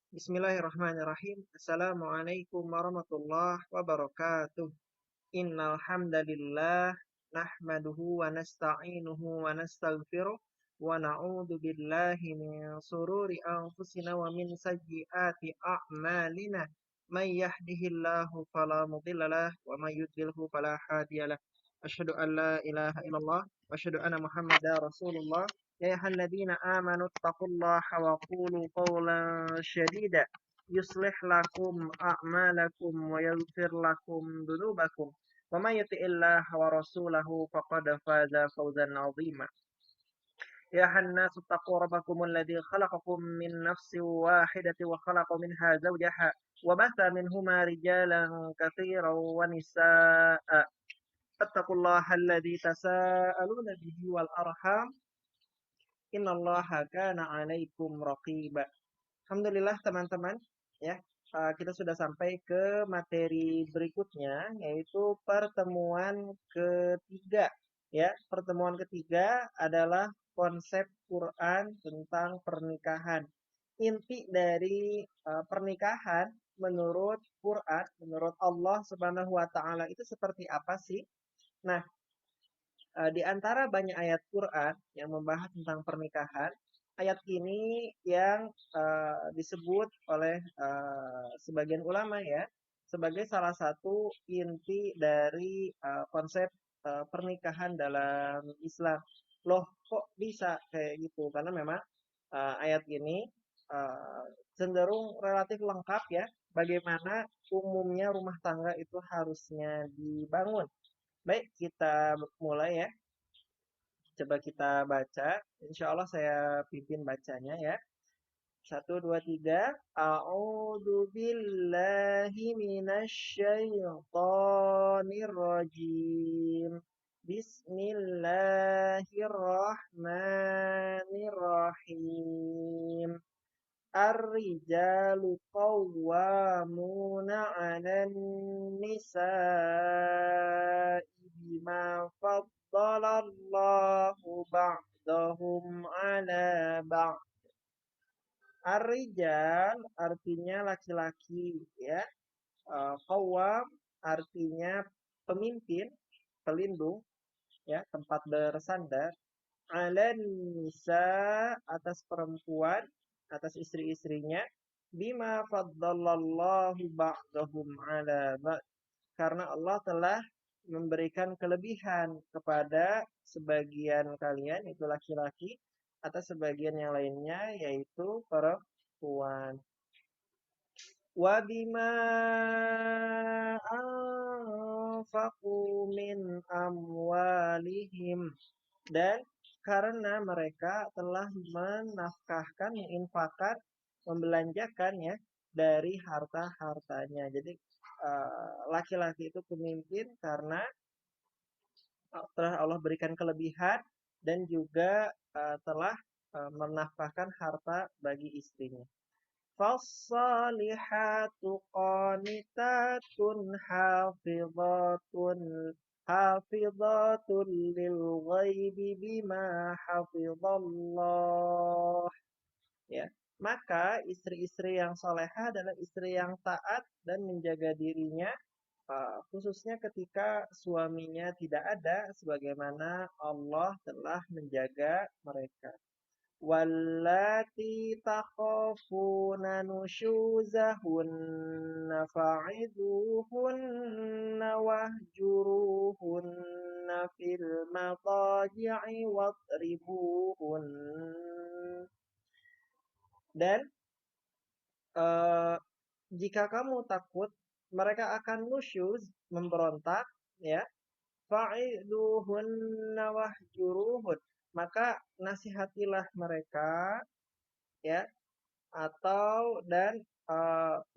Bismillahirrahmanirrahim. Assalamualaikum warahmatullahi wabarakatuh. Innal hamdalillah nahmaduhu wa nasta'inuhu wa nastaghfiruh wa na'udzu billahi min sururi anfusina wa min sayyiati a'malina. May yahdihillahu fala mudhillalah wa may yudlilhu fala hadiyalah. Asyhadu an la ilaha illallah wa asyhadu anna Muhammadar Rasulullah. يا أيها الذين آمنوا اتقوا الله وقولوا قولا شديدا يصلح لكم أعمالكم ويغفر لكم ذنوبكم ومن يطع الله ورسوله فقد فاز فوزا عظيما يا أيها الناس اتقوا ربكم الذي خلقكم من نفس واحدة وخلق منها زوجها وبث منهما رجالا كثيرا ونساء اتقوا الله الذي تساءلون به والأرحام Innallaha kana 'alaikum raqiba. Alhamdulillah teman-teman, ya. Kita sudah sampai ke materi berikutnya yaitu pertemuan ketiga, ya. Pertemuan ketiga adalah konsep Quran tentang pernikahan. Inti dari pernikahan menurut Quran, menurut Allah Subhanahu wa taala itu seperti apa sih? Nah, di antara banyak ayat Quran yang membahas tentang pernikahan, ayat ini yang disebut oleh sebagian ulama ya sebagai salah satu inti dari konsep pernikahan dalam Islam. Loh, kok bisa kayak gitu? Karena memang ayat ini uh, cenderung relatif lengkap ya, bagaimana umumnya rumah tangga itu harusnya dibangun. Baik, kita mulai ya. Coba kita baca. Insya Allah saya pimpin bacanya ya. Satu, dua, tiga. A'udzu billahi minasyaitonir rajim. Bismillahirrahmanirrahim. Ar-rijalu qawwamuna 'alan nisa'i bima faddalallahu ba'dahum 'ala ba'd. Ar-rijal artinya laki-laki ya. Qawwam artinya pemimpin, pelindung ya, tempat bersandar. 'Alan nisa atas perempuan, atas istri-istrinya. Bima faddalallahu ba'dahum 'ala ba'd. Karena Allah telah memberikan kelebihan kepada sebagian kalian, itu laki-laki, atas sebagian yang lainnya, yaitu perempuan. Wa bima anfaqu min amwalihim. Dan karena mereka telah menafkahkan, menginfakkan, membelanjakan ya dari harta-hartanya. Jadi laki-laki itu pemimpin karena telah Allah berikan kelebihan dan juga telah menafkahkan harta bagi istrinya. Fassalihatu qanitatun hafizatun lil ghaibi bima hafizallah. Ya. Maka istri-istri yang solehah adalah istri yang taat dan menjaga dirinya khususnya ketika suaminya tidak ada sebagaimana Allah telah menjaga mereka. Wallati takhafuna nusyuzahunna fa'iduhunna wahjuruhunna fil madaji'i wadribuhun. Dan eh, jika kamu takut mereka akan nusyuz, memberontak, ya. Fa'iduhunna wahjuruhun. Maka nasihatilah mereka, ya, atau dan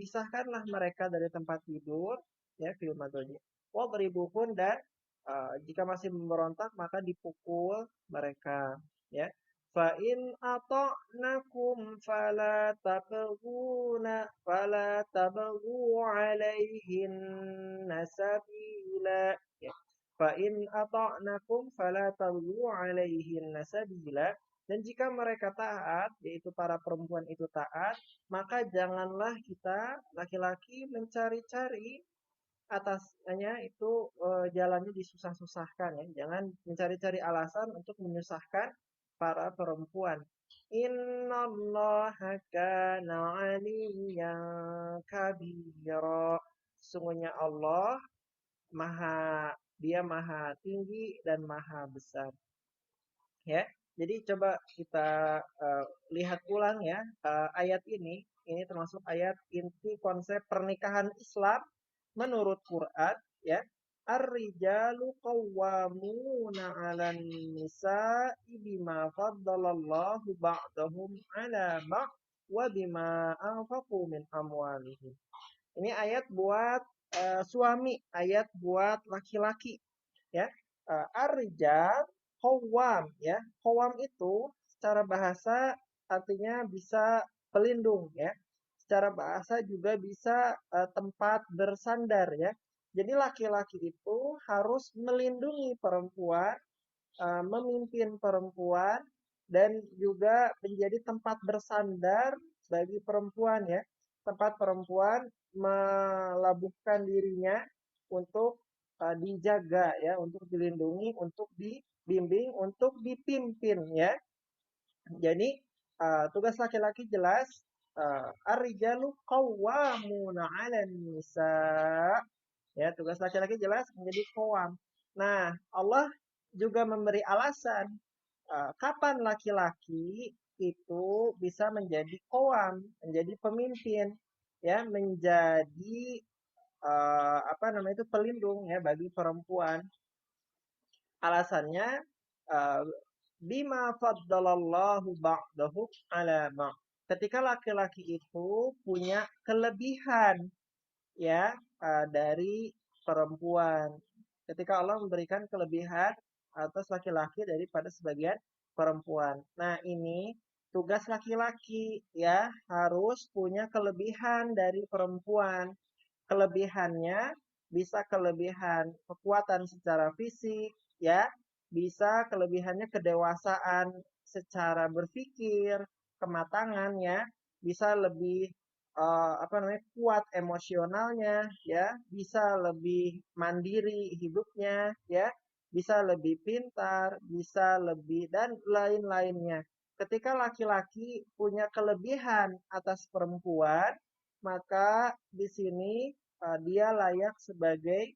pisahkanlah mereka dari tempat tidur, ya, fil madji. Wadribuhun dan jika masih memberontak maka dipukul mereka, ya. Fa in ata'nakum fala tabghu 'alaihin sabila. Ya. Fa in ata'nakum fala tabghu 'alaihin sabila. Dan jika mereka taat, yaitu para perempuan itu taat, maka janganlah kita laki-laki mencari-cari atasnya itu jalannya disusah-susahkan ya. Jangan mencari-cari alasan untuk menyusahkan para perempuan. Innallaha kana aliyyan kabira. Sesungguhnya Allah dia maha tinggi dan maha besar. Ya. Jadi coba kita lihat ulang ya ayat ini. Ini termasuk ayat inti konsep pernikahan Islam menurut Quran ya. Ar-rijalu qawwamuna 'alan nisa'i bima faddalallahu ba'dahum 'ala ba'd wa bima anfaqu min amwalihim. Ini ayat buat suami, ayat buat laki-laki ya. Ar-rijal qawwam ya. Qawwam itu secara bahasa artinya bisa pelindung ya. Secara bahasa juga bisa tempat bersandar ya. Jadi laki-laki itu harus melindungi perempuan, memimpin perempuan dan juga menjadi tempat bersandar bagi perempuan ya. Tempat perempuan melabuhkan dirinya untuk dijaga ya, untuk dilindungi, untuk dibimbing, untuk dipimpin ya. Jadi tugas laki-laki jelas ar-rijalu qawwamuna 'alan nisa. Ya, tugas laki-laki jelas menjadi qawwam. Nah, Allah juga memberi alasan kapan laki-laki itu bisa menjadi qawwam, menjadi pemimpin, ya, menjadi apa namanya itu pelindung ya bagi perempuan. Alasannya uh, bima faddalallahu ba'dahu ala ba'd. Ketika laki-laki itu punya kelebihan ya dari perempuan. Ketika Allah memberikan kelebihan atas laki-laki daripada sebagian perempuan. Nah, ini tugas laki-laki ya harus punya kelebihan dari perempuan. Kelebihannya bisa kelebihan kekuatan secara fisik ya, bisa kelebihannya kedewasaan secara berpikir, kematangan ya, bisa lebih apa namanya kuat emosionalnya ya, bisa lebih mandiri hidupnya ya, bisa lebih pintar, bisa lebih dan lain-lainnya. Ketika laki-laki punya kelebihan atas perempuan, maka di sini dia layak sebagai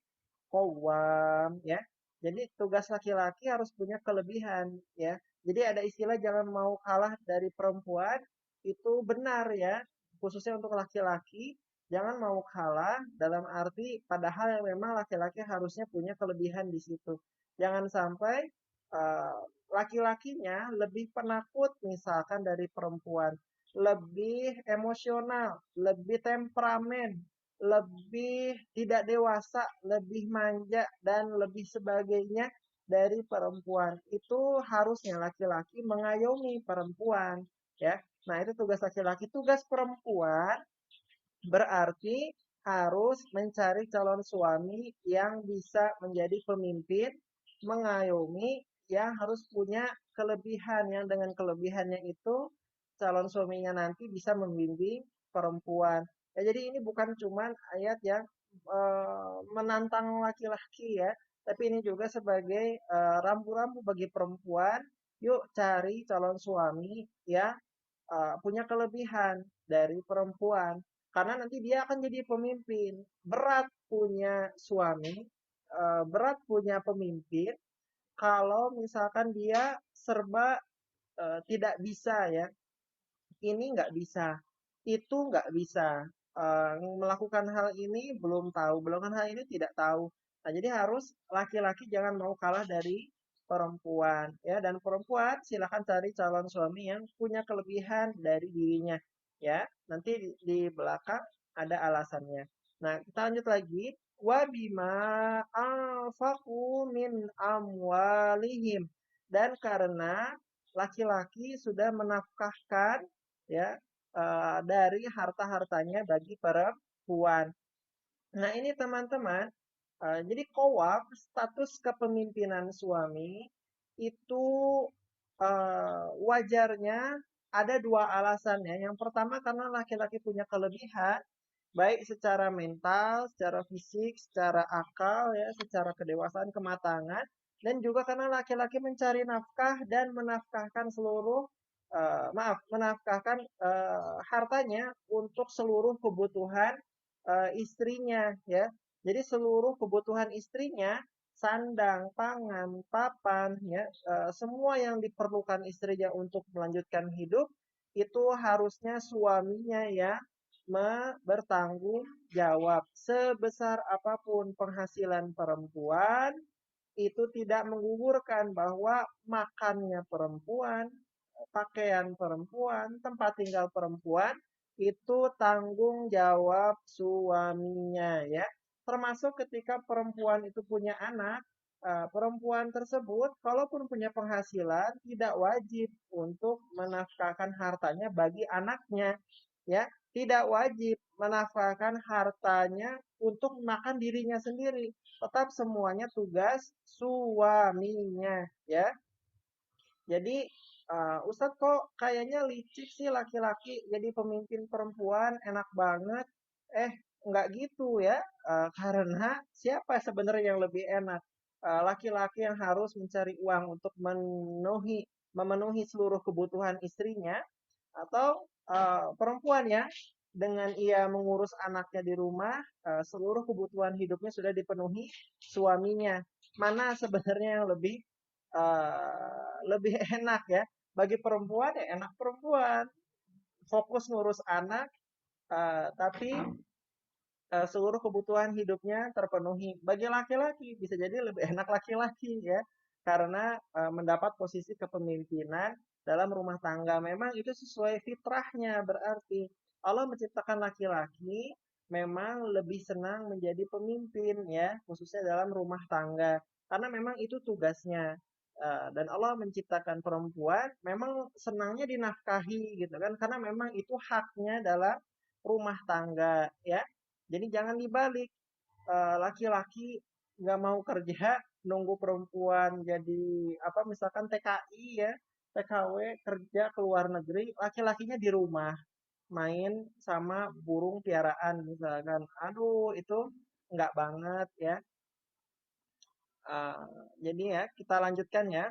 qawwam ya. Jadi tugas laki-laki harus punya kelebihan ya. Jadi ada istilah jangan mau kalah dari perempuan, itu benar ya. Khususnya untuk laki-laki, jangan mau kalah dalam arti padahal yang memang laki-laki harusnya punya kelebihan di situ. Jangan sampai uh, laki-lakinya lebih penakut misalkan dari perempuan, lebih emosional, lebih temperamen, lebih tidak dewasa, lebih manja, dan lebih sebagainya dari perempuan. Itu harusnya laki-laki mengayomi perempuan. Ya, nah itu tugas laki-laki. Tugas perempuan berarti harus mencari calon suami yang bisa menjadi pemimpin, mengayomi, yang harus punya kelebihan, yang dengan kelebihannya itu calon suaminya nanti bisa membimbing perempuan. Ya, jadi ini bukan cuma ayat yang menantang laki-laki ya, tapi ini juga sebagai rambu-rambu bagi perempuan. Yuk cari calon suami ya punya kelebihan dari perempuan. Karena nanti dia akan jadi pemimpin. Berat punya suami, berat punya pemimpin kalau misalkan dia serba tidak bisa ya. Ini nggak bisa, itu nggak bisa. Melakukan hal ini belum tahu, melakukan hal ini tidak tahu. Nah, jadi harus laki-laki jangan mau kalah dari perempuan ya, dan perempuan silakan cari calon suami yang punya kelebihan dari dirinya ya. Nanti di belakang ada alasannya. Nah, kita lanjut lagi. Wabima anfaqu min amwalihim, dan karena laki-laki sudah menafkahkan ya dari harta-hartanya bagi perempuan. Nah, ini teman-teman, jadi kowam status kepemimpinan suami itu wajarnya ada dua alasannya. Yang pertama karena laki-laki punya kelebihan, baik secara mental, secara fisik, secara akal, ya, secara kedewasaan, kematangan, dan juga karena laki-laki mencari nafkah dan menafkahkan menafkahkan hartanya untuk seluruh kebutuhan istrinya, ya. Jadi seluruh kebutuhan istrinya, sandang, pangan, papan, ya, semua yang diperlukan istrinya untuk melanjutkan hidup itu harusnya suaminya ya bertanggung jawab. Sebesar apapun penghasilan perempuan, itu tidak menggugurkan bahwa makannya perempuan, pakaian perempuan, tempat tinggal perempuan, itu tanggung jawab suaminya ya. Termasuk ketika perempuan itu punya anak, perempuan tersebut kalaupun punya penghasilan tidak wajib untuk menafkahkan hartanya bagi anaknya ya, tidak wajib menafkahkan hartanya untuk makan dirinya sendiri, tetap semuanya tugas suaminya ya. Jadi Ustadz kok kayaknya licik sih laki-laki jadi pemimpin perempuan enak banget. Eh, nggak gitu ya. Karena siapa sebenarnya yang lebih enak? Laki-laki yang harus mencari uang untuk memenuhi seluruh kebutuhan istrinya, atau perempuan ya dengan ia mengurus anaknya di rumah, seluruh kebutuhan hidupnya sudah dipenuhi suaminya. Mana sebenarnya yang lebih enak ya? Bagi perempuan ya enak perempuan, fokus ngurus anak, tapi seluruh kebutuhan hidupnya terpenuhi. Bagi laki-laki bisa jadi lebih enak laki-laki ya, karena mendapat posisi kepemimpinan dalam rumah tangga. Memang itu sesuai fitrahnya, berarti Allah menciptakan laki-laki memang lebih senang menjadi pemimpin ya, khususnya dalam rumah tangga. Karena memang itu tugasnya. Dan Allah menciptakan perempuan memang senangnya dinafkahi gitu kan, karena memang itu haknya dalam rumah tangga ya. Jadi jangan dibalik, laki-laki nggak mau kerja, nunggu perempuan jadi apa misalkan TKI ya, TKW kerja ke luar negeri, laki-lakinya di rumah main sama burung piaraan misalkan. Aduh, itu nggak banget ya. Eh, jadi ya kita lanjutkan ya.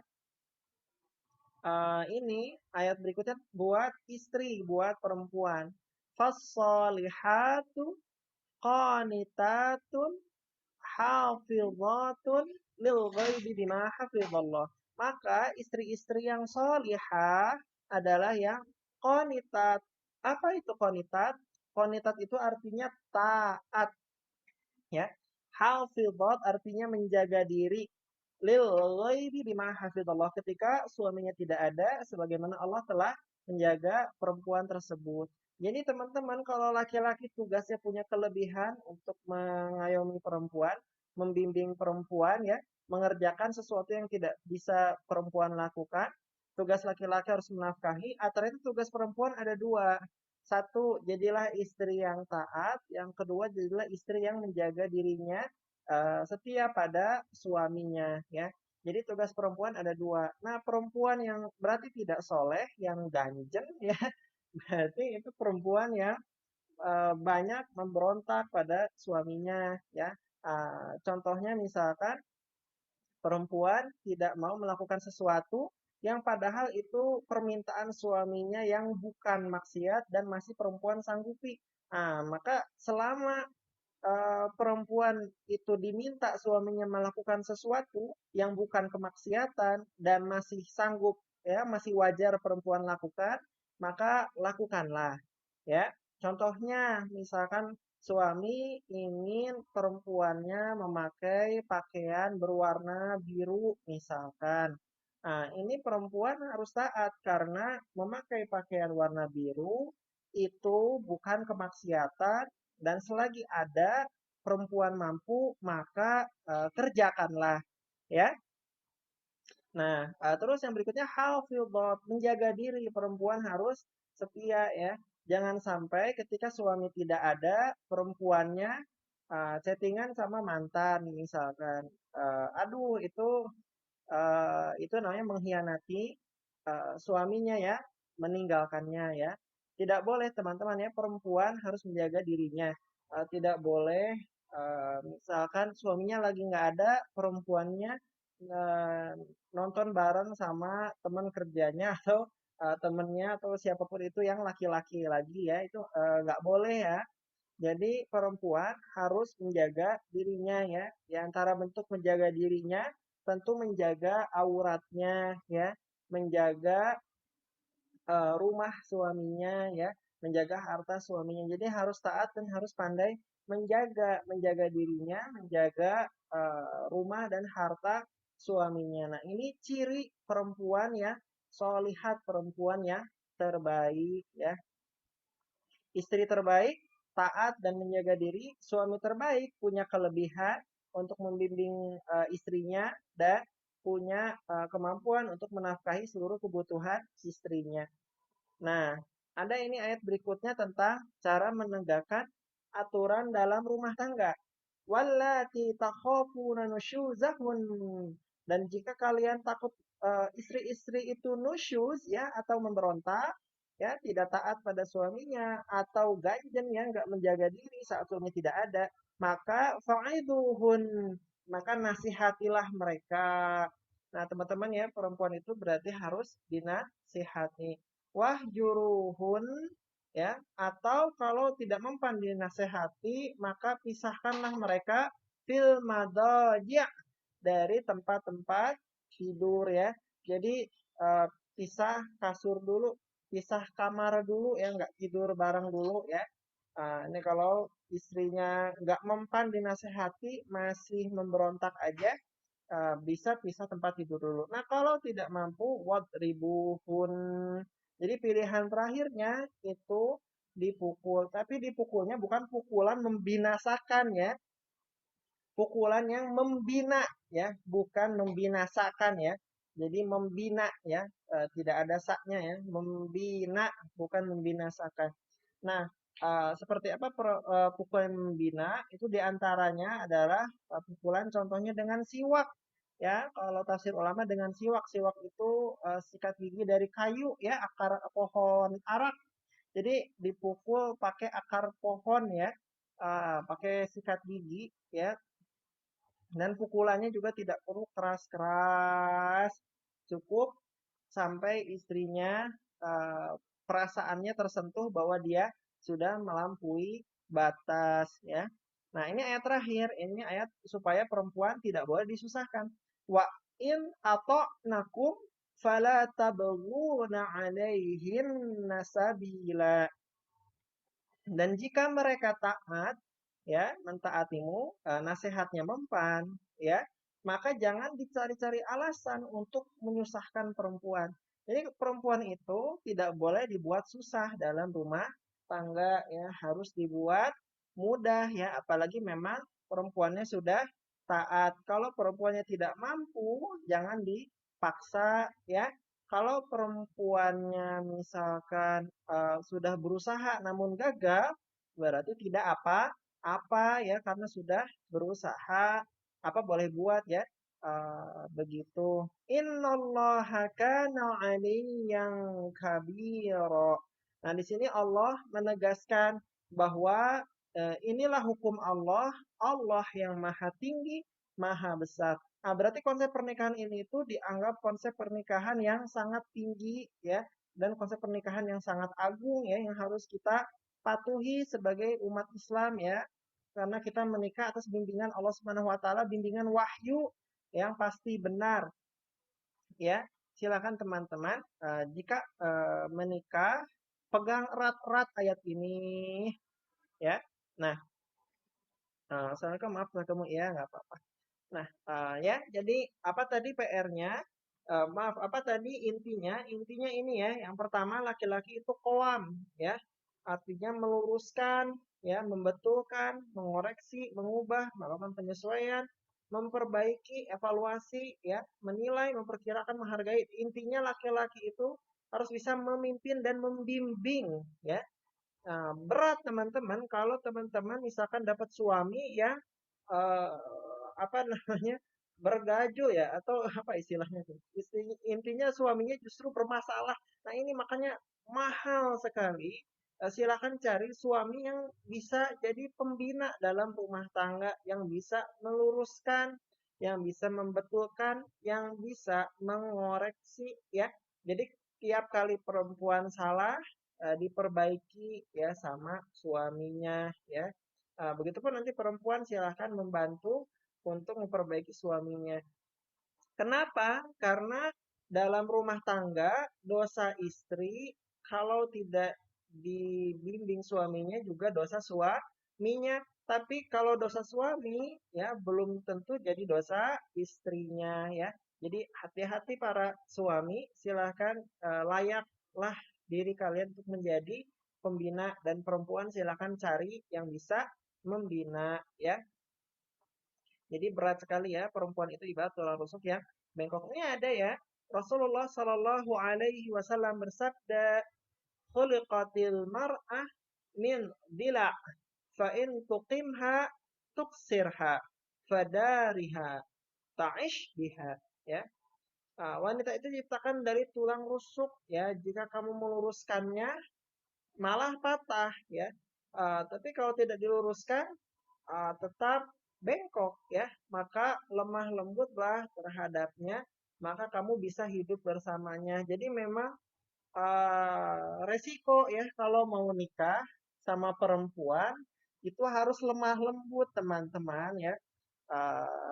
Ini ayat berikutnya buat istri, buat perempuan. Fassolihatu qanitatun hafizatun lil ghaibi bima hafizallah. Maka istri-istri yang solihah adalah yang qanitat. Apa itu qanitat? Qanitat itu artinya taat ya. Hafizat artinya menjaga diri. Lil ghaibi bima hafizallah, ketika suaminya tidak ada sebagaimana Allah telah menjaga perempuan tersebut. Jadi teman-teman, kalau laki-laki tugasnya punya kelebihan untuk mengayomi perempuan, membimbing perempuan ya, mengerjakan sesuatu yang tidak bisa perempuan lakukan. Tugas laki-laki harus menafkahi, antara itu tugas perempuan ada dua. Satu, jadilah istri yang taat. Yang kedua, jadilah istri yang menjaga dirinya setia pada suaminya ya. Jadi tugas perempuan ada dua. Nah, perempuan yang berarti tidak soleh, yang ganjen ya, berarti itu perempuan yang banyak memberontak pada suaminya ya. Contohnya misalkan perempuan tidak mau melakukan sesuatu yang padahal itu permintaan suaminya yang bukan maksiat dan masih perempuan sanggupi. Maka selama perempuan itu diminta suaminya melakukan sesuatu yang bukan kemaksiatan dan masih sanggup ya, masih wajar perempuan lakukan, maka lakukanlah ya. Contohnya misalkan suami ingin perempuannya memakai pakaian berwarna biru misalkan. Nah, ini perempuan harus taat karena memakai pakaian warna biru itu bukan kemaksiatan dan selagi ada perempuan mampu maka kerjakanlah ya. Nah, terus yang berikutnya hafidhah, menjaga diri. Perempuan harus setia ya. Jangan sampai ketika suami tidak ada, perempuannya chattingan sama mantan misalkan. Aduh, itu namanya mengkhianati suaminya ya meninggalkannya ya. Tidak boleh teman-teman ya, perempuan harus menjaga dirinya. Tidak boleh misalkan suaminya lagi nggak ada, perempuannya eh, nonton bareng sama teman kerjanya atau temennya atau siapapun itu yang laki-laki lagi ya, itu nggak boleh ya. Jadi perempuan harus menjaga dirinya ya. Di antara bentuk menjaga dirinya tentu menjaga auratnya ya, menjaga rumah suaminya ya, menjaga harta suaminya. Jadi harus taat dan harus pandai menjaga dirinya, menjaga rumah dan harta suaminya. Nah, ini ciri perempuan ya, solihat perempuan ya terbaik ya. Istri terbaik, taat dan menjaga diri. Suami terbaik punya kelebihan untuk membimbing istrinya dan punya kemampuan untuk menafkahi seluruh kebutuhan istrinya. Nah, ada ini ayat berikutnya tentang cara menegakkan aturan dalam rumah tangga. Wallati takhafuna nusyuzahun. Dan jika kalian takut istri-istri itu nusyuz ya atau memberontak, ya tidak taat pada suaminya atau ganjen ya nggak menjaga diri saat suami tidak ada, maka fa'iduhun, maka nasihatilah mereka. Nah, teman-teman ya, perempuan itu berarti harus dinasihati. Wahjuruhun ya, atau kalau tidak mempan dinasehati, maka pisahkanlah mereka fil madaji' dari tempat-tempat tidur ya. Jadi pisah kasur dulu, pisah kamar dulu ya, nggak tidur bareng dulu ya. Ini kalau istrinya nggak mempan dinasehati, masih memberontak aja, bisa pisah tempat tidur dulu. Nah, kalau tidak mampu, wadribuhun. Jadi pilihan terakhirnya itu dipukul. Tapi dipukulnya bukan pukulan membinasakan ya. Pukulan yang membina ya, bukan membinasakan ya. Jadi membina ya, tidak ada saknya ya. Membina, bukan membinasakan. Nah, seperti apa pukulan membina? Itu diantaranya adalah pukulan contohnya dengan siwak. Ya, kalau tafsir ulama dengan siwak. Siwak itu sikat gigi dari kayu ya, akar pohon arak. Jadi dipukul pakai akar pohon ya, pakai sikat gigi ya. Dan pukulannya juga tidak perlu keras-keras. Cukup sampai istrinya perasaannya tersentuh bahwa dia sudah melampaui batas ya. Nah, ini ayat terakhir, ini ayat supaya perempuan tidak boleh disusahkan. Wa in ata'nakum fala tabghuna 'alaihin nasabila. Dan jika mereka taat, ya, mentaatimu, nasihatnya mempan, ya, maka jangan dicari-cari alasan untuk menyusahkan perempuan. Jadi perempuan itu tidak boleh dibuat susah dalam rumah tangga, ya, harus dibuat mudah, ya, apalagi memang perempuannya sudah taat. Kalau perempuannya tidak mampu, jangan dipaksa, ya. Kalau perempuannya misalkan sudah berusaha namun gagal, berarti tidak apa-apa ya karena sudah berusaha. Apa boleh buat ya? Begitu. Innallaha kana 'aliyyan kabira. Nah, di sini Allah menegaskan bahwa inilah hukum Allah, Allah yang maha tinggi, maha besar. Nah, berarti konsep pernikahan ini itu dianggap konsep pernikahan yang sangat tinggi ya, dan konsep pernikahan yang sangat agung ya, yang harus kita patuhi sebagai umat Islam ya, karena kita menikah atas bimbingan Allah Subhanahu wa taala, bimbingan wahyu yang pasti benar ya. Silakan teman-teman, jika menikah pegang erat-erat ayat ini ya. Nah, Assalamualaikum, maaf ketemu ya, nggak apa-apa. Nah, ya, jadi apa tadi PR-nya? Maaf, apa tadi intinya? Intinya ini ya, yang pertama laki-laki itu koam, ya, artinya meluruskan, ya, membetulkan, mengoreksi, mengubah, melakukan penyesuaian, memperbaiki, evaluasi, ya, menilai, memperkirakan, menghargai. Intinya laki-laki itu harus bisa memimpin dan membimbing, ya. Nah, berat teman-teman kalau teman-teman misalkan dapat suami yang apa namanya bergajul ya atau apa istilahnya tuh. Intinya suaminya justru bermasalah. Nah, ini makanya mahal sekali. Silakan cari suami yang bisa jadi pembina dalam rumah tangga, yang bisa meluruskan, yang bisa membetulkan, yang bisa mengoreksi ya. Jadi tiap kali perempuan salah diperbaiki ya sama suaminya ya. Begitupun nanti perempuan silahkan membantu untuk memperbaiki suaminya. Kenapa? Karena dalam rumah tangga, dosa istri kalau tidak dibimbing suaminya juga dosa suaminya. Tapi kalau dosa suami ya belum tentu jadi dosa istrinya ya. Jadi hati-hati para suami, silahkan layaklah diri kalian untuk menjadi pembina dan perempuan silahkan cari yang bisa membina ya. Jadi berat sekali ya perempuan itu ibarat tulang rusuk yang bengkok. Ini ada ya. Rasulullah Shallallahu Alaihi Wasallam bersabda, "Khuliqatil mar'ah min dila, fa in tuqimha tuksirha, fadariha, ta'ish biha." Ya, wanita itu diciptakan dari tulang rusuk ya. Jika kamu meluruskannya, malah patah ya. Tapi kalau tidak diluruskan, tetap bengkok ya, maka lemah lembutlah terhadapnya, maka kamu bisa hidup bersamanya. Jadi memang resiko ya kalau mau nikah sama perempuan itu harus lemah lembut teman-teman ya.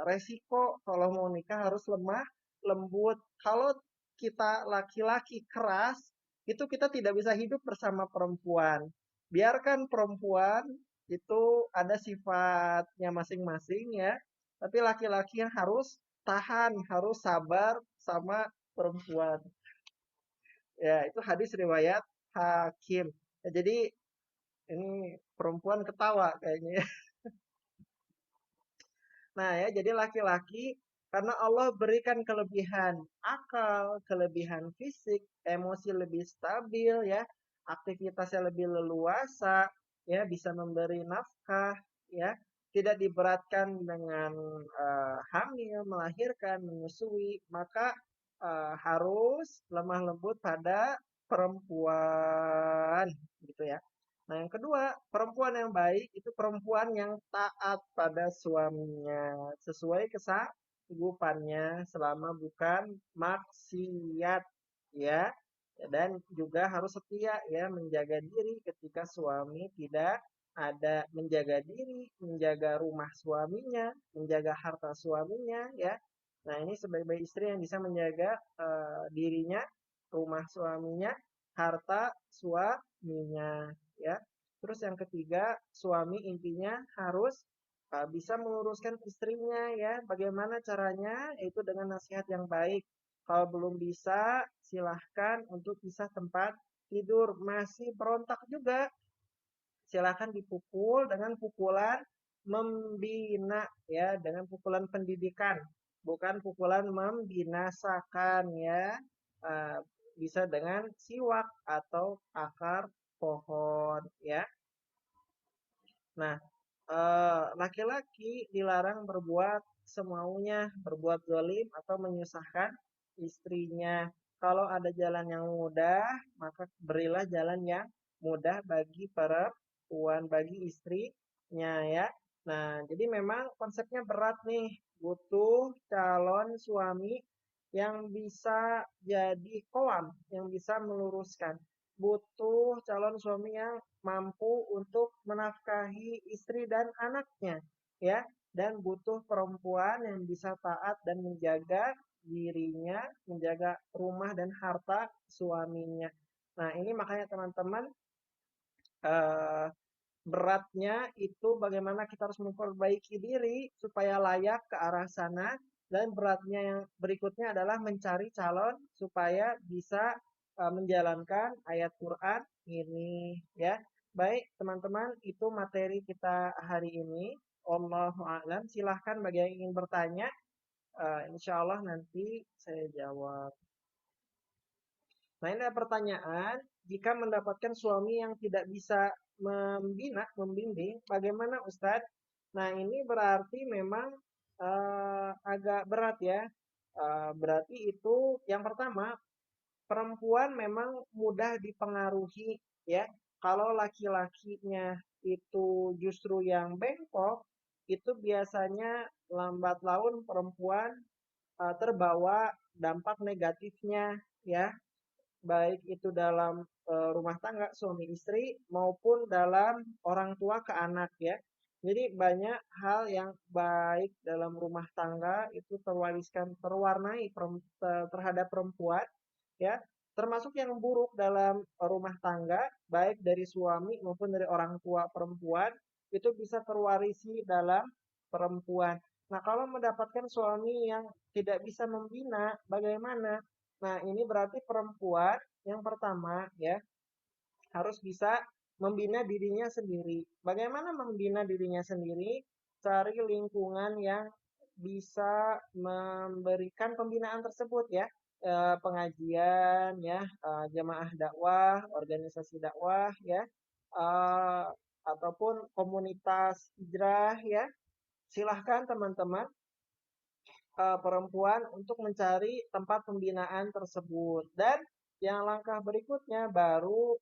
Resiko kalau mau nikah harus lemah lembut. Kalau kita laki-laki keras, itu kita tidak bisa hidup bersama perempuan. Biarkan perempuan itu ada sifatnya masing-masing ya. Tapi laki-laki yang harus tahan, harus sabar sama perempuan. Ya, itu hadis riwayat Hakim. Ya, jadi ini perempuan ketawa kayaknya. Nah ya, jadi laki-laki karena Allah berikan kelebihan akal, kelebihan fisik, emosi lebih stabil ya, aktivitasnya lebih leluasa, ya bisa memberi nafkah, ya tidak diberatkan dengan hamil, melahirkan, menyusui, maka harus lemah lembut pada perempuan, gitu ya. Nah, yang kedua, perempuan yang baik itu perempuan yang taat pada suaminya sesuai kesanggupannya selama bukan maksiat ya. Dan juga harus setia ya menjaga diri ketika suami tidak ada, menjaga diri, menjaga rumah suaminya, menjaga harta suaminya ya. Nah, ini sebagai istri yang bisa menjaga dirinya, rumah suaminya, harta suaminya ya. Terus yang ketiga, suami intinya harus bisa meluruskan istrinya ya. Bagaimana caranya? Yaitu dengan nasihat yang baik. Kalau belum bisa, silahkan untuk bisa tempat tidur. Masih berontak juga, silahkan dipukul dengan pukulan membina ya, dengan pukulan pendidikan, bukan pukulan membinasakan ya. Eh, Bisa dengan siwak atau akar pohon ya. Nah, laki-laki dilarang berbuat semaunya, berbuat zalim atau menyusahkan istrinya. Kalau ada jalan yang mudah, maka berilah jalan yang mudah bagi perempuan, bagi istrinya ya. Nah, jadi memang konsepnya berat nih, butuh calon suami yang bisa jadi koam, yang bisa meluruskan. Butuh calon suami yang mampu untuk menafkahi istri dan anaknya, ya, dan butuh perempuan yang bisa taat dan menjaga dirinya, menjaga rumah dan harta suaminya. Nah, ini makanya teman-teman eh, beratnya itu bagaimana kita harus memperbaiki diri supaya layak ke arah sana, dan beratnya yang berikutnya adalah mencari calon supaya bisa menjalankan ayat Quran ini ya. Baik teman-teman, itu materi kita hari ini. Allahu a'lam. Silahkan bagi yang ingin bertanya, insya Allah nanti saya jawab. Nah, ini ada pertanyaan, jika mendapatkan suami yang tidak bisa membina, membimbing, bagaimana Ustadz? Nah, ini berarti memang agak berat ya. Berarti itu yang pertama, perempuan memang mudah dipengaruhi ya. Kalau laki-lakinya itu justru yang bengkok, itu biasanya lambat laun perempuan terbawa dampak negatifnya ya, baik itu dalam rumah tangga suami istri maupun dalam orang tua ke anak ya. Jadi banyak hal yang baik dalam rumah tangga itu terwarnai terhadap perempuan ya, termasuk yang buruk dalam rumah tangga baik dari suami maupun dari orang tua perempuan itu bisa terwarisi dalam perempuan. Nah, kalau mendapatkan suami yang tidak bisa membina, bagaimana? Nah, ini berarti perempuan yang pertama ya harus bisa membina dirinya sendiri. Bagaimana membina dirinya sendiri? Cari lingkungan yang bisa memberikan pembinaan tersebut ya. Pengajian ya, jamaah dakwah, organisasi dakwah ya, eh, ataupun komunitas hijrah ya. Silahkan teman-teman perempuan untuk mencari tempat pembinaan tersebut. Dan yang langkah berikutnya baru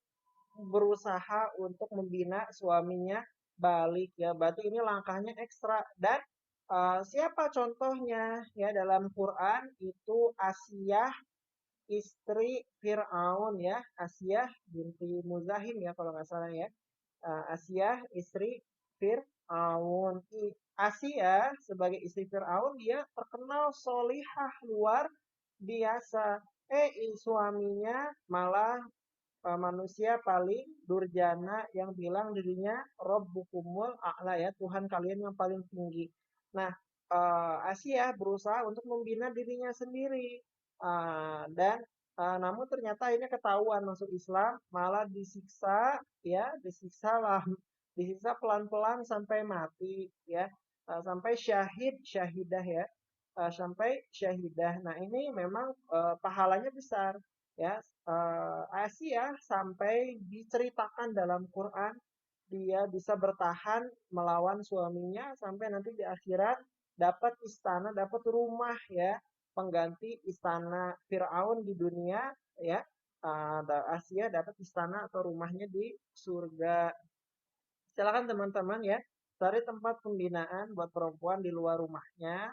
berusaha untuk membina suaminya balik ya. Berarti ini langkahnya ekstra. Dan siapa contohnya ya dalam Quran itu Asiyah istri Fir'aun ya. Asiyah binti Muzahim ya kalau nggak salah ya. Asiyah istri Fir'aun. Asia sebagai istri Fir'aun dia terkenal solihah luar biasa. Suaminya malah manusia paling durjana yang bilang dirinya Rabbukumul A'la ya, Tuhan kalian yang paling tinggi. Nah, Asia berusaha untuk membina dirinya sendiri. Dan namun ternyata ini ketahuan masuk Islam, malah disiksa ya, disiksa lah, disiksa pelan-pelan sampai mati ya. Sampai syahidah ya. Sampai syahidah. Nah, ini memang pahalanya besar ya. Asia sampai diceritakan dalam Quran dia bisa bertahan melawan suaminya sampai nanti di akhirat dapat istana, dapat rumah ya, pengganti istana Firaun di dunia ya. Asia dapat istana atau rumahnya di surga. Silakan teman-teman ya, cari tempat pembinaan buat perempuan di luar rumahnya,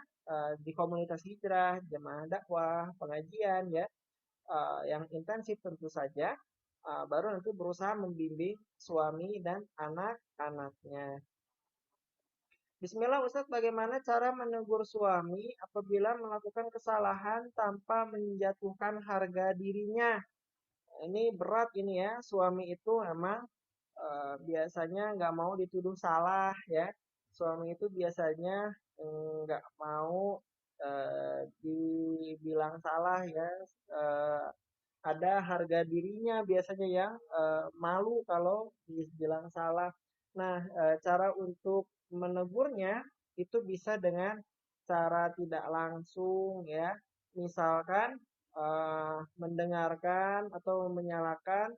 di komunitas hijrah, jamaah dakwah, pengajian ya, yang intensif tentu saja, baru nanti berusaha membimbing suami dan anak-anaknya. Bismillah Ustadz, bagaimana cara menegur suami apabila melakukan kesalahan tanpa menjatuhkan harga dirinya? Ini berat ini ya, suami itu memang biasanya nggak mau dituduh salah ya. Suami itu biasanya nggak mau dibilang salah ya. Eh, ada harga dirinya biasanya yang malu kalau dibilang salah. Nah, cara untuk menegurnya itu bisa dengan cara tidak langsung ya. Misalkan mendengarkan atau menyalakan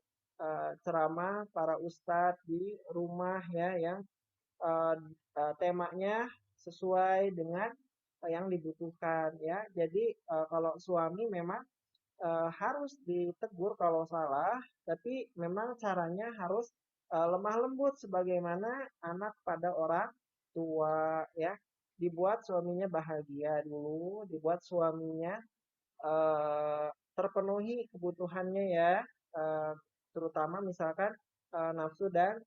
ceramah para ustadz di rumah ya yang eh, temanya sesuai dengan yang dibutuhkan ya. Jadi kalau suami memang harus ditegur kalau salah, tapi memang caranya harus lemah lembut sebagaimana anak pada orang tua ya. Dibuat suaminya bahagia dulu, dibuat suaminya terpenuhi kebutuhannya ya, eee, terutama misalkan, nafsu dan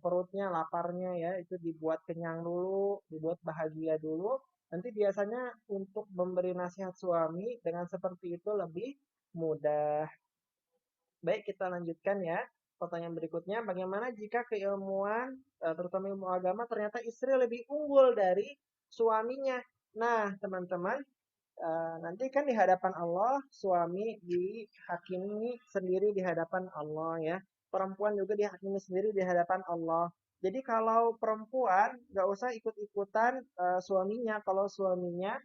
perutnya, laparnya ya, itu dibuat kenyang dulu, dibuat bahagia dulu, nanti biasanya untuk memberi nasihat suami dengan seperti itu lebih mudah. Baik, kita lanjutkan ya. Pertanyaan berikutnya, bagaimana jika keilmuan, terutama ilmu agama ternyata istri lebih unggul dari suaminya? Nah, teman-teman, nanti kan di hadapan Allah suami dihakimi sendiri di hadapan Allah ya. Perempuan juga dihakimi sendiri di hadapan Allah. Jadi kalau perempuan nggak usah ikut-ikutan suaminya. Kalau suaminya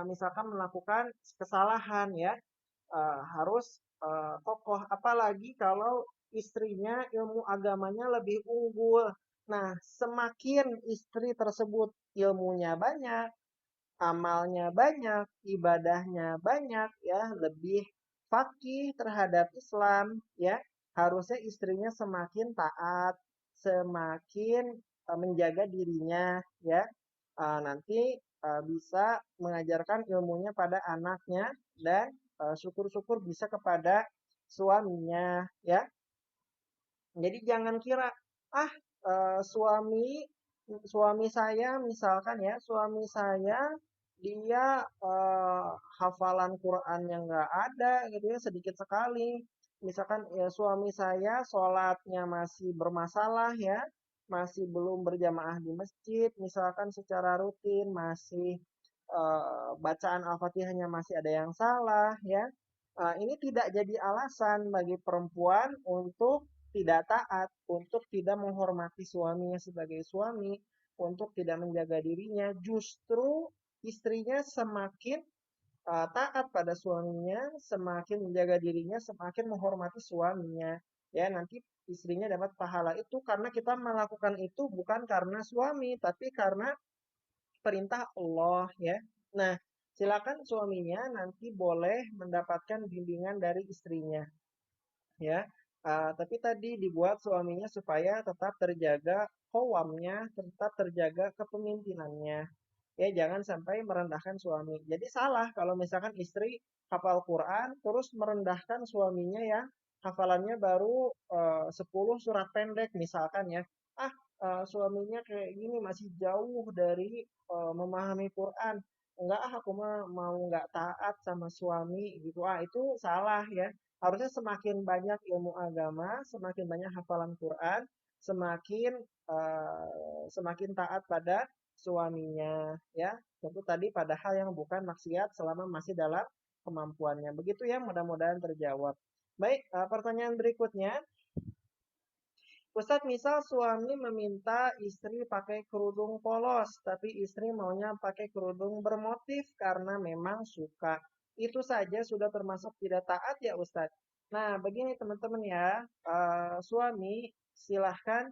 misalkan melakukan kesalahan ya, harus kokoh. Apalagi kalau istrinya ilmu agamanya lebih unggul. Nah, semakin istri tersebut ilmunya banyak, amalnya banyak, ibadahnya banyak ya, lebih faqih terhadap Islam ya. Harusnya istrinya semakin taat, semakin menjaga dirinya ya. Nanti bisa mengajarkan ilmunya pada anaknya dan syukur-syukur bisa kepada suaminya ya. Jadi jangan kira ah suami suami saya misalkan ya, suami saya dia hafalan Quran yang nggak ada gitu ya, sedikit sekali. Misalkan ya suami saya sholatnya masih bermasalah ya, masih belum berjamaah di masjid, misalkan secara rutin masih bacaan Al-Fatihahnya masih ada yang salah ya. Ini tidak jadi alasan bagi perempuan untuk tidak taat, untuk tidak menghormati suaminya sebagai suami, untuk tidak menjaga dirinya. Justru istrinya semakin taat pada suaminya, semakin menjaga dirinya, semakin menghormati suaminya. Ya, nanti istrinya dapat pahala itu karena kita melakukan itu bukan karena suami, tapi karena perintah Allah ya. Nah, silakan suaminya nanti boleh mendapatkan bimbingan dari istrinya ya. Tapi tadi dibuat suaminya supaya tetap terjaga qawamnya, tetap terjaga kepemimpinannya. Ya, jangan sampai merendahkan suami. Jadi salah kalau misalkan istri hafal Quran terus merendahkan suaminya yang hafalannya baru 10 surat pendek misalkan ya. Ah, suaminya kayak gini masih jauh dari memahami Quran. Enggak ah, aku mah mau nggak taat sama suami gitu. Itu salah ya. Harusnya semakin banyak ilmu agama, semakin banyak hafalan Quran, semakin semakin taat pada suaminya ya. Tentu tadi pada hal yang bukan maksiat selama masih dalam kemampuannya. Begitu ya, mudah-mudahan terjawab. Baik, pertanyaan berikutnya. Ustadz, misal suami meminta istri pakai kerudung polos, tapi istri maunya pakai kerudung bermotif karena memang suka. Itu saja sudah termasuk tidak taat ya Ustadz. Nah, begini teman-teman ya, suami silahkan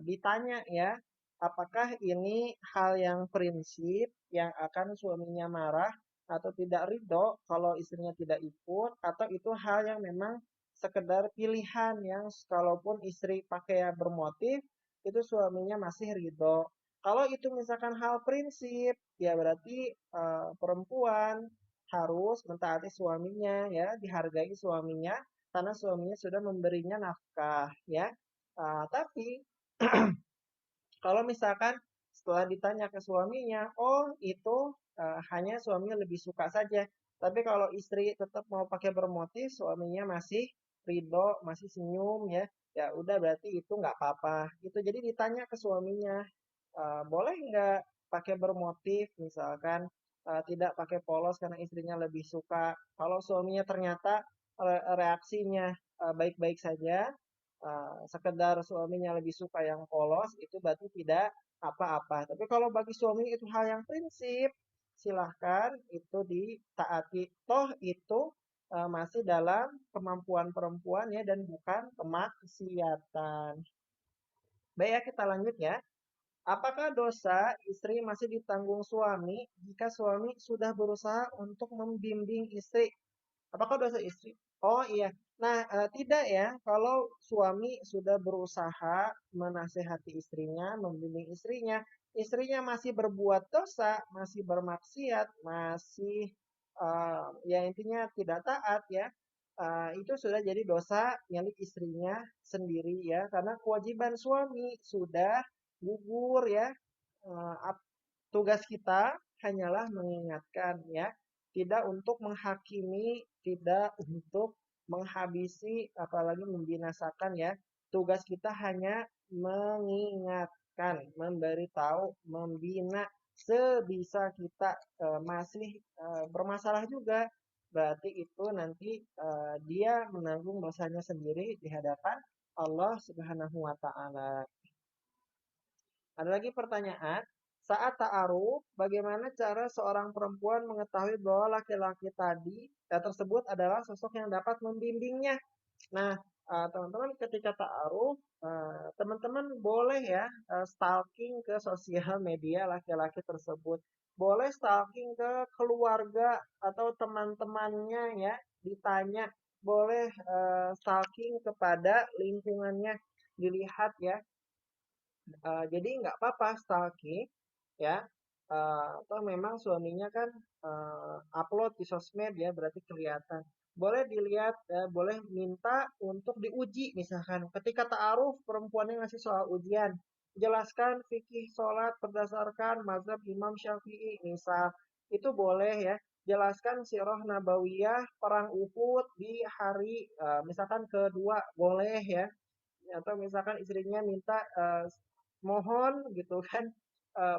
ditanya ya, apakah ini hal yang prinsip yang akan suaminya marah atau tidak ridho kalau istrinya tidak ikut, atau itu hal yang memang sekedar pilihan yang kalaupun istri pakai yang bermotif itu suaminya masih ridho. Kalau itu misalkan hal prinsip, ya berarti perempuan harus mentaati suaminya ya, dihargai suaminya karena suaminya sudah memberinya nafkah ya. Tapi kalau misalkan setelah ditanya ke suaminya, oh itu hanya suaminya lebih suka saja. Tapi kalau istri tetap mau pakai bermotif, suaminya masih ridho, masih senyum ya, ya udah berarti itu nggak apa-apa. Gitu. Jadi ditanya ke suaminya, boleh nggak pakai bermotif, misalkan tidak pakai polos karena istrinya lebih suka. Kalau suaminya ternyata reaksinya baik-baik saja, sekedar suaminya lebih suka yang polos, itu berarti tidak apa-apa. Tapi kalau bagi suami itu hal yang prinsip, silahkan itu ditaati. Toh itu masih dalam kemampuan perempuan ya dan bukan kemaksiatan. Baik ya, kita lanjut ya. Apakah dosa istri masih ditanggung suami jika suami sudah berusaha untuk membimbing istri? Apakah dosa istri? Oh iya. Nah, tidak ya. Kalau suami sudah berusaha menasehati istrinya, membimbing istrinya, istrinya masih berbuat dosa, masih bermaksiat, masih ya intinya tidak taat ya. Itu sudah jadi dosa milik istrinya sendiri ya, karena kewajiban suami sudah gugur ya. Eh, Tugas kita hanyalah mengingatkan ya, tidak untuk menghakimi, tidak untuk menghabisi, apalagi membinasakan ya. Tugas kita hanya mengingatkan, memberitahu, membina sebisa kita masih bermasalah juga. Berarti itu nanti dia menanggung dosanya sendiri di hadapan Allah Subhanahu wa taala. Ada lagi pertanyaan, saat ta'aruf, bagaimana cara seorang perempuan mengetahui bahwa laki-laki tadi tersebut adalah sosok yang dapat membimbingnya? Nah, teman-teman ketika ta'aruf, teman-teman boleh ya stalking ke sosial media laki-laki tersebut. Boleh stalking ke keluarga atau teman-temannya ya, ditanya. Boleh stalking kepada lingkungannya, dilihat ya. Jadi nggak apa-apa stalking ya. Atau memang suaminya kan upload di sosmed ya, berarti kelihatan. Boleh dilihat, boleh minta untuk diuji misalkan. Ketika ta'aruf perempuannya ngasih soal ujian, jelaskan fikih sholat berdasarkan mazhab Imam Syafi'i misal, itu boleh ya. Jelaskan sirah nabawiyah perang Uhud di hari misalkan kedua, boleh ya. Atau misalkan istrinya minta mohon gitu kan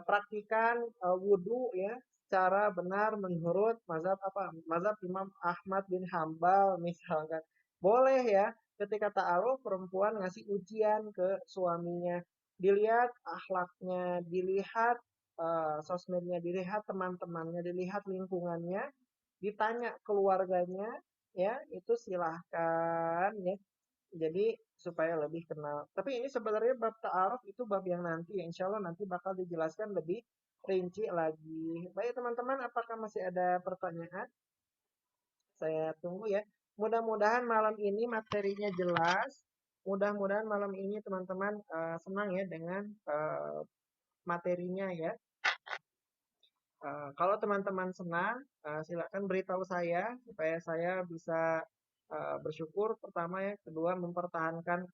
praktikan wudhu ya secara benar menurut mazhab apa, mazhab Imam Ahmad bin Hambal misalkan, boleh ya. Ketika ta'aruf perempuan ngasih ujian ke suaminya, dilihat akhlaknya, dilihat sosmednya, dilihat teman-temannya, dilihat lingkungannya, ditanya keluarganya ya, itu silahkan ya. Jadi supaya lebih kenal. Tapi ini sebenarnya bab ta'aruf itu bab yang nanti ya, insya Allah nanti bakal dijelaskan lebih rinci lagi. Baik teman-teman, apakah masih ada pertanyaan? Saya tunggu ya. Mudah-mudahan malam ini materinya jelas. Mudah-mudahan malam ini teman-teman senang ya dengan materinya ya. Kalau teman-teman senang, silakan beritahu saya supaya saya bisa bersyukur pertama ya, kedua mempertahankan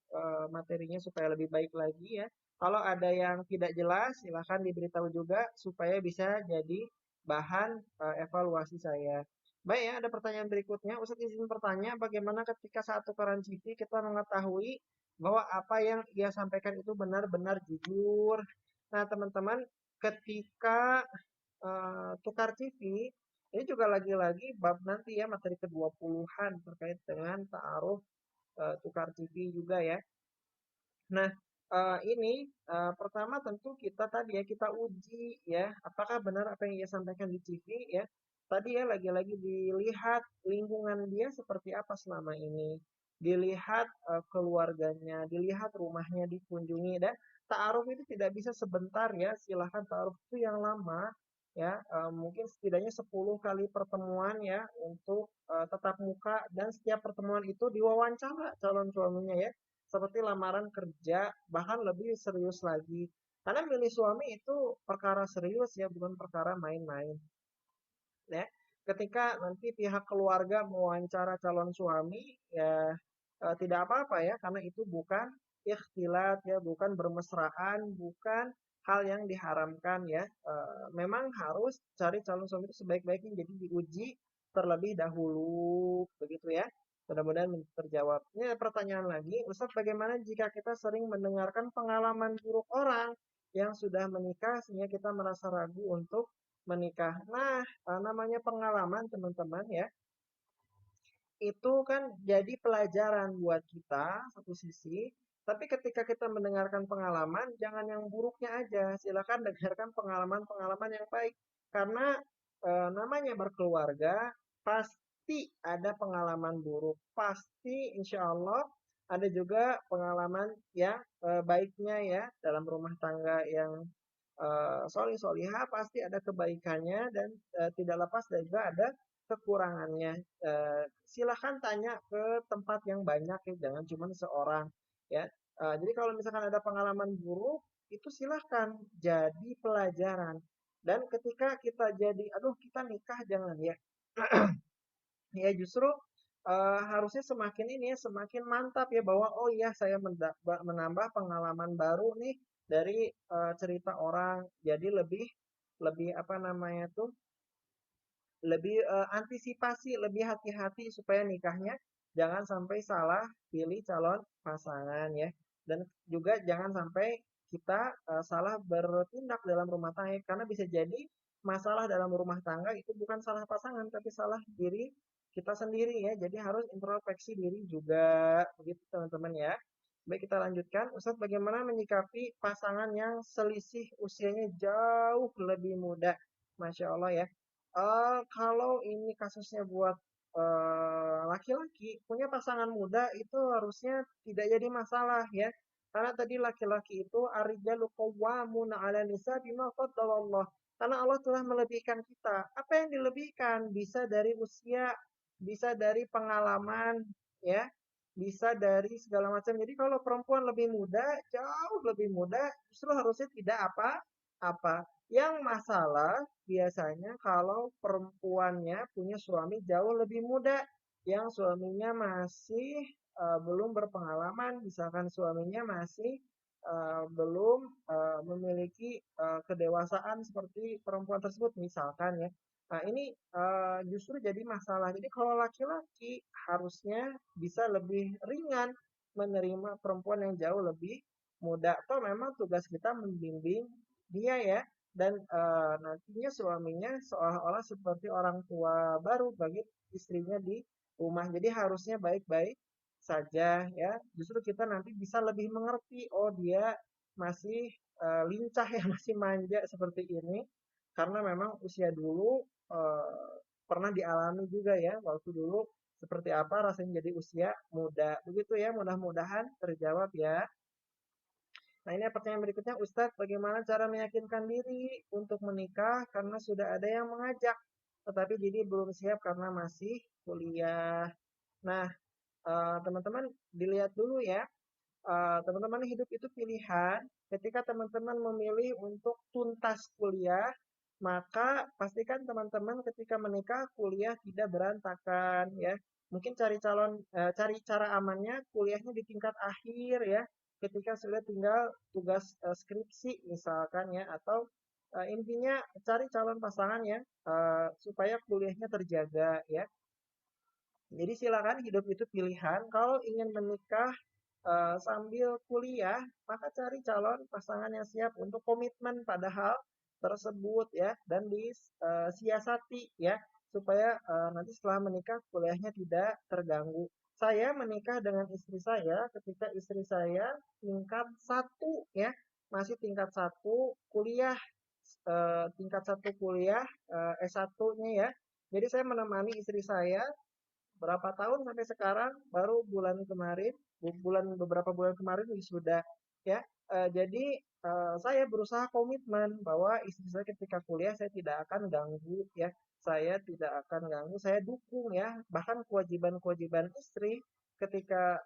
materinya supaya lebih baik lagi ya. Kalau ada yang tidak jelas, silakan diberitahu juga supaya bisa jadi bahan evaluasi saya. Baik ya, ada pertanyaan berikutnya. Ustadz izin bertanya, bagaimana ketika saat tukaran CV kita mengetahui bahwa apa yang ia sampaikan itu benar-benar jujur. Nah, teman-teman, ketika tukar CV, ini juga lagi-lagi bab nanti ya materi ke-20-an terkait dengan ta'aruf tukar CV juga ya. Nah, ini pertama tentu kita tadi ya kita uji ya, apakah benar apa yang ia sampaikan di CV ya. Tadi ya lagi-lagi dilihat lingkungan dia seperti apa selama ini, dilihat keluarganya, dilihat rumahnya dikunjungi dan ta'aruf itu tidak bisa sebentar ya, silahkan ta'aruf itu yang lama ya, mungkin setidaknya 10 kali pertemuan ya untuk tetap muka dan setiap pertemuan itu diwawancara calon suaminya ya seperti lamaran kerja, bahkan lebih serius lagi. Karena milih suami itu perkara serius ya, bukan perkara main-main. Ya, ketika nanti pihak keluarga mewawancara calon suami, ya tidak apa-apa ya, karena itu bukan ikhtilat ya, bukan bermesraan, bukan hal yang diharamkan ya. Memang harus cari calon suami itu sebaik-baiknya, jadi diuji terlebih dahulu, begitu ya. Mudah-mudahan terjawab. Ini ada pertanyaan lagi, Ustaz, bagaimana jika kita sering mendengarkan pengalaman buruk orang yang sudah menikah sehingga kita merasa ragu untuk menikah? Nah, namanya pengalaman teman-teman ya, itu kan jadi pelajaran buat kita satu sisi, tapi ketika kita mendengarkan pengalaman, jangan yang buruknya aja. Silakan dengarkan pengalaman-pengalaman yang baik. Karena namanya berkeluarga, pasti ada pengalaman buruk. Pasti insya Allah ada juga pengalaman yang baiknya ya dalam rumah tangga yang solih solihah, pasti ada kebaikannya dan tidak lepas dan juga ada kekurangannya. Silahkan tanya ke tempat yang banyak ya, jangan cuma seorang ya. Jadi kalau misalkan ada pengalaman buruk, itu silahkan jadi pelajaran. Dan ketika kita jadi, aduh kita nikah jangan ya. Ya justru harusnya semakin ini ya, semakin mantap ya bahwa oh iya saya menambah pengalaman baru nih dari cerita orang. Jadi lebih lebih apa namanya tuh, lebih antisipasi, lebih hati-hati supaya nikahnya jangan sampai salah pilih calon pasangan ya. Dan juga jangan sampai kita salah bertindak dalam rumah tangga karena bisa jadi masalah dalam rumah tangga itu bukan salah pasangan tapi salah diri kita sendiri ya. Jadi harus introspeksi diri juga begitu teman-teman ya. Baik kita lanjutkan. Ustadz bagaimana menyikapi pasangan yang selisih usianya jauh lebih muda? Masya Allah ya. Kalau ini kasusnya buat laki-laki punya pasangan muda itu harusnya tidak jadi masalah ya. Karena tadi laki-laki itu ar-rijalu qawwamuna 'alan nisa bima faddalallah. Karena Allah telah melebihkan kita. Apa yang dilebihkan? Bisa dari usia, bisa dari pengalaman, ya, bisa dari segala macam. Jadi kalau perempuan lebih muda, jauh lebih muda, justru harusnya tidak apa-apa. Yang masalah biasanya kalau perempuannya punya suami jauh lebih muda, yang suaminya masih belum berpengalaman, misalkan suaminya masih belum memiliki kedewasaan seperti perempuan tersebut, misalkan ya. Nah, ini justru jadi masalah. Jadi kalau laki-laki harusnya bisa lebih ringan menerima perempuan yang jauh lebih muda. Atau memang tugas kita membimbing dia ya. Dan nantinya suaminya seolah-olah seperti orang tua baru bagi istrinya di rumah. Jadi harusnya baik-baik saja ya. Justru kita nanti bisa lebih mengerti, oh dia masih lincah ya, masih manja seperti ini karena memang usia dulu pernah dialami juga ya waktu dulu seperti apa rasanya jadi usia muda. Begitu ya, mudah-mudahan terjawab ya. Nah, ini pertanyaan berikutnya, Ustadz, bagaimana cara meyakinkan diri untuk menikah karena sudah ada yang mengajak, tetapi jadi belum siap karena masih kuliah. Nah, teman-teman dilihat dulu ya, teman-teman hidup itu pilihan. Ketika teman-teman memilih untuk tuntas kuliah, maka pastikan teman-teman ketika menikah kuliah tidak berantakan ya. Mungkin cari cara amannya kuliahnya di tingkat akhir ya. Ketika sudah tinggal tugas skripsi misalkan ya, atau intinya cari calon pasangan ya supaya kuliahnya terjaga ya. Jadi silakan, hidup itu pilihan. Kalau ingin menikah sambil kuliah, maka cari calon pasangan yang siap untuk komitmen pada hal tersebut ya, dan disiasati ya supaya nanti setelah menikah kuliahnya tidak terganggu. Saya menikah dengan istri saya ketika istri saya tingkat satu ya, masih tingkat satu kuliah, tingkat satu kuliah S1-nya ya. Jadi saya menemani istri saya berapa tahun sampai sekarang, baru bulan kemarin, beberapa bulan kemarin wisuda ya. Jadi saya berusaha komitmen bahwa istri saya ketika kuliah saya tidak akan ganggu ya, saya tidak akan ganggu, saya dukung ya. Bahkan kewajiban-kewajiban istri ketika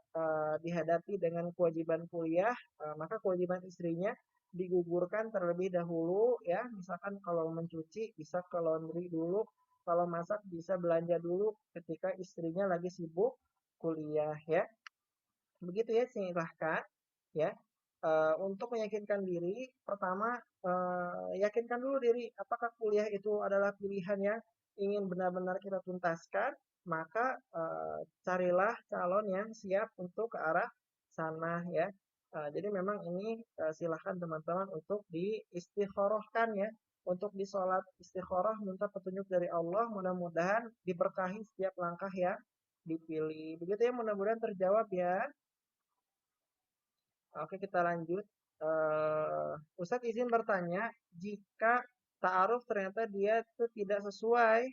dihadapi dengan kewajiban kuliah, maka kewajiban istrinya digugurkan terlebih dahulu ya. Misalkan kalau mencuci bisa ke laundry dulu, kalau masak bisa belanja dulu ketika istrinya lagi sibuk kuliah ya. Begitu ya, silahkan ya. Untuk meyakinkan diri, pertama yakinkan dulu diri apakah kuliah itu adalah pilihan yang ingin benar-benar kita tuntaskan, maka carilah calon yang siap untuk ke arah sana ya. Jadi memang ini silahkan teman-teman untuk diistikharahkan ya, untuk di sholat istikharah minta petunjuk dari Allah, mudah-mudahan diberkahi setiap langkah yang dipilih. Begitu ya, mudah-mudahan terjawab ya. Oke, kita lanjut. Ustadz izin bertanya, jika ta'aruf ternyata dia itu tidak sesuai,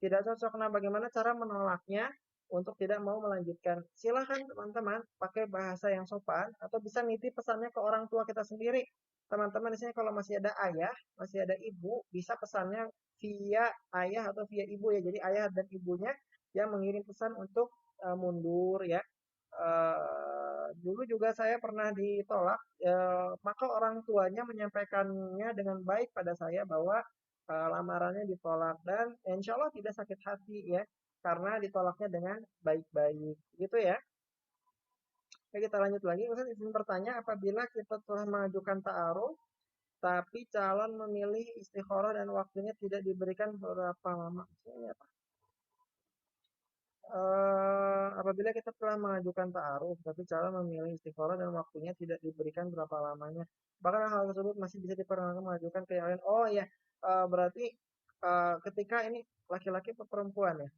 tidak cocok, nah bagaimana cara menolaknya untuk tidak mau melanjutkan? Silahkan teman-teman pakai bahasa yang sopan atau bisa nitip pesannya ke orang tua kita sendiri. Teman-teman di sini kalau masih ada ayah, masih ada ibu, bisa pesannya via ayah atau via ibu ya. Jadi ayah dan ibunya yang mengirim pesan untuk mundur ya. Dulu juga saya pernah ditolak, maka orang tuanya menyampaikannya dengan baik pada saya bahwa lamarannya ditolak dan insya Allah tidak sakit hati ya, karena ditolaknya dengan baik-baik, gitu ya. Oke, kita lanjut lagi. Ustaz izin bertanya, apabila kita telah mengajukan ta'aruf, tapi calon memilih istikharah dan waktunya tidak diberikan berapa lama? Maksudnya apa? Apabila kita telah mengajukan ta'aruf, tapi calon memilih istikharah dan waktunya tidak diberikan berapa lamanya. Bahkan hal tersebut masih bisa dipergunakan mengajukan ke yang lain. Oh ya, berarti ketika ini laki-laki atau perempuan ya.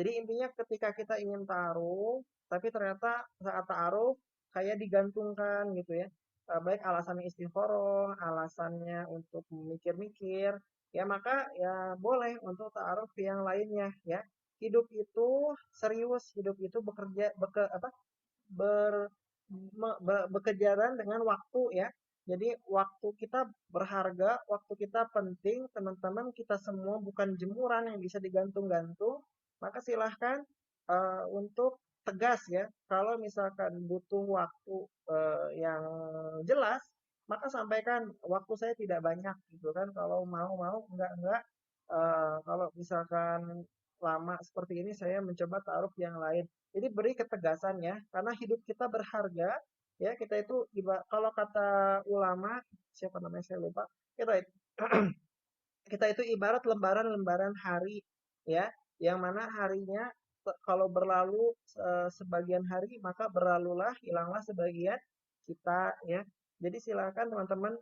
Jadi intinya ketika kita ingin ta'aruf, tapi ternyata saat ta'aruf kayak digantungkan gitu ya. Baik alasannya istikharah, alasannya untuk memikir-mikir, ya maka ya boleh untuk ta'aruf yang lainnya ya. Hidup itu serius, hidup itu bekerja, Bekejaran dengan waktu ya. Jadi waktu kita berharga, waktu kita penting, teman-teman kita semua bukan jemuran yang bisa digantung-gantung. Maka silahkan untuk tegas ya. Kalau misalkan butuh waktu yang jelas, maka sampaikan waktu saya tidak banyak gitu kan. Kalau mau, enggak. Kalau misalkan lama seperti ini saya mencoba taruh yang lain. Jadi beri ketegasan ya, karena hidup kita berharga, ya kita itu kalau kata ulama, siapa namanya saya lupa, kita kita itu ibarat lembaran-lembaran hari, ya, yang mana harinya kalau berlalu sebagian hari, maka berlalulah, hilanglah sebagian kita, ya. Jadi silakan teman-teman,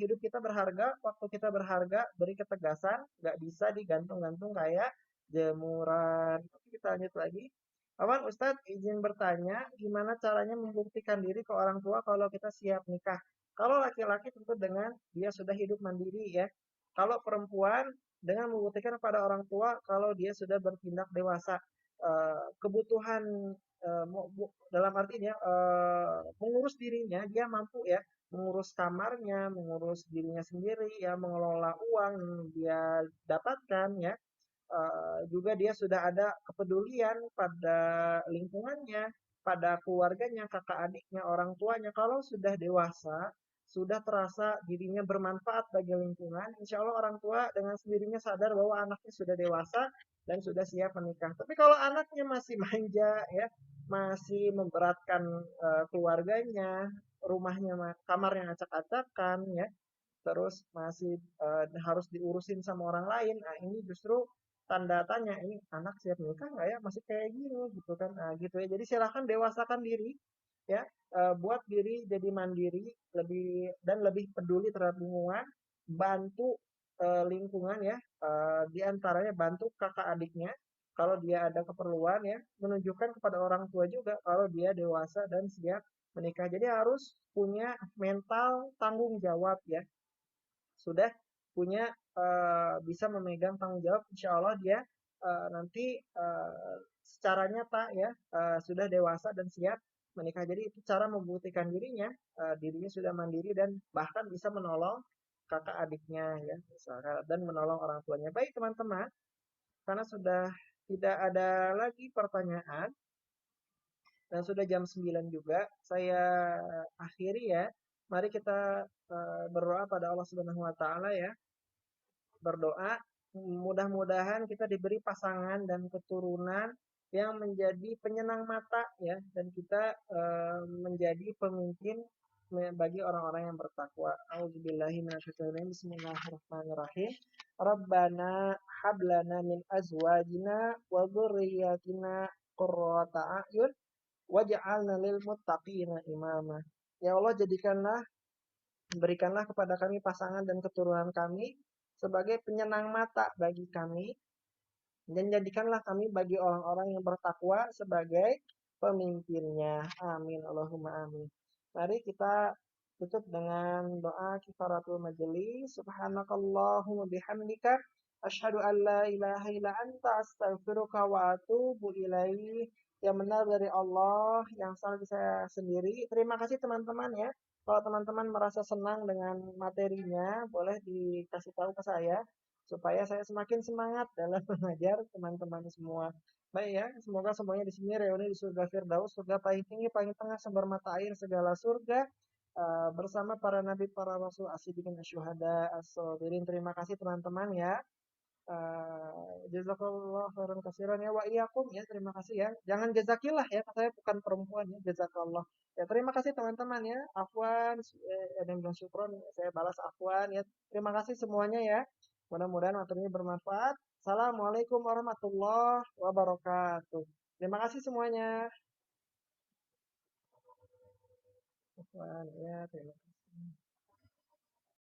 hidup kita berharga, waktu kita berharga, beri ketegasan, nggak bisa digantung-gantung kayak jemuran. Oke, kita lanjut lagi. Awan Ustadz izin bertanya, gimana caranya membuktikan diri ke orang tua kalau kita siap nikah? Kalau laki-laki tentu dengan dia sudah hidup mandiri ya. Kalau perempuan dengan membuktikan kepada orang tua kalau dia sudah bertindak dewasa. Kebutuhan dalam artinya mengurus dirinya, dia mampu ya mengurus kamarnya, mengurus dirinya sendiri, ya mengelola uang yang dia dapatkan ya. Juga dia sudah ada kepedulian pada lingkungannya, pada keluarganya, kakak adiknya, orang tuanya. Kalau sudah dewasa, sudah terasa dirinya bermanfaat bagi lingkungan, insya Allah orang tua dengan sendirinya sadar bahwa anaknya sudah dewasa dan sudah siap menikah. Tapi kalau anaknya masih manja, ya, masih memberatkan keluarganya, rumahnya, kamarnya acak-acakan, ya, terus masih harus diurusin sama orang lain. Nah, ini justru tanda tanya, ini anak siap nikah nggak ya? Masih kayak gini gitu kan. Nah, gitu ya. Jadi silahkan dewasakan diri ya, buat diri jadi mandiri, lebih dan lebih peduli terhadap lingkungan, bantu lingkungan ya, di antaranya bantu kakak adiknya kalau dia ada keperluan ya, menunjukkan kepada orang tua juga kalau dia dewasa dan siap menikah. Jadi harus punya mental tanggung jawab ya, sudah punya bisa memegang tanggung jawab, insya Allah dia nanti secara nyata ya sudah dewasa dan siap menikah. Jadi itu cara membuktikan dirinya, dirinya sudah mandiri dan bahkan bisa menolong kakak adiknya ya, misalkan, dan menolong orang tuanya. Baik teman-teman, karena sudah tidak ada lagi pertanyaan dan sudah jam 9 juga, saya akhiri ya. Mari kita berdoa pada Allah Subhanahu wa taala ya, berdoa mudah-mudahan kita diberi pasangan dan keturunan yang menjadi penyenang mata ya, dan kita menjadi pemimpin bagi orang-orang yang bertakwa. Auzubillahi minasyaitonir Bismillahirrahmanirrahim. Rabbana hablana min azwajina wa dzurriyyatina qurrata a'yun waj'alna lil muttaqina imama. Ya Allah, berikanlah kepada kami pasangan dan keturunan kami sebagai penyenang mata bagi kami, dan jadikanlah kami bagi orang-orang yang bertakwa sebagai pemimpinnya. Amin. Allahumma amin. Mari kita tutup dengan doa kifaratul majelis. Subhanakallahumma bihamdika asyhadu an la ilaha illa anta astaghfiruka wa atubu ilaih. Yang benar dari Allah, yang salah saya sendiri. Terima kasih teman-teman ya. Kalau teman-teman merasa senang dengan materinya, boleh dikasih tahu ke saya supaya saya semakin semangat dalam mengajar teman-teman semua. Baik ya, semoga semuanya di sini reuni di surga Firdaus, surga paling tinggi, paling tengah, sumber mata air segala surga, bersama para nabi, para rasul, asyidikin, asyuhada, as-sabirin. Terima kasih teman-teman ya. Jazakallah khairan kasiran ya, wa iyyakum ya, terima kasih ya. Jangan jazakillah ya, saya bukan perempuan ya, jazakallah. Ya, terima kasih teman-teman ya. Afwan, ada yang bilang syukron, saya balas afwan ya. Terima kasih semuanya ya. Mudah-mudahan materinya bermanfaat. Assalamualaikum warahmatullahi wabarakatuh. Terima kasih semuanya. Afwan ya, terima kasih.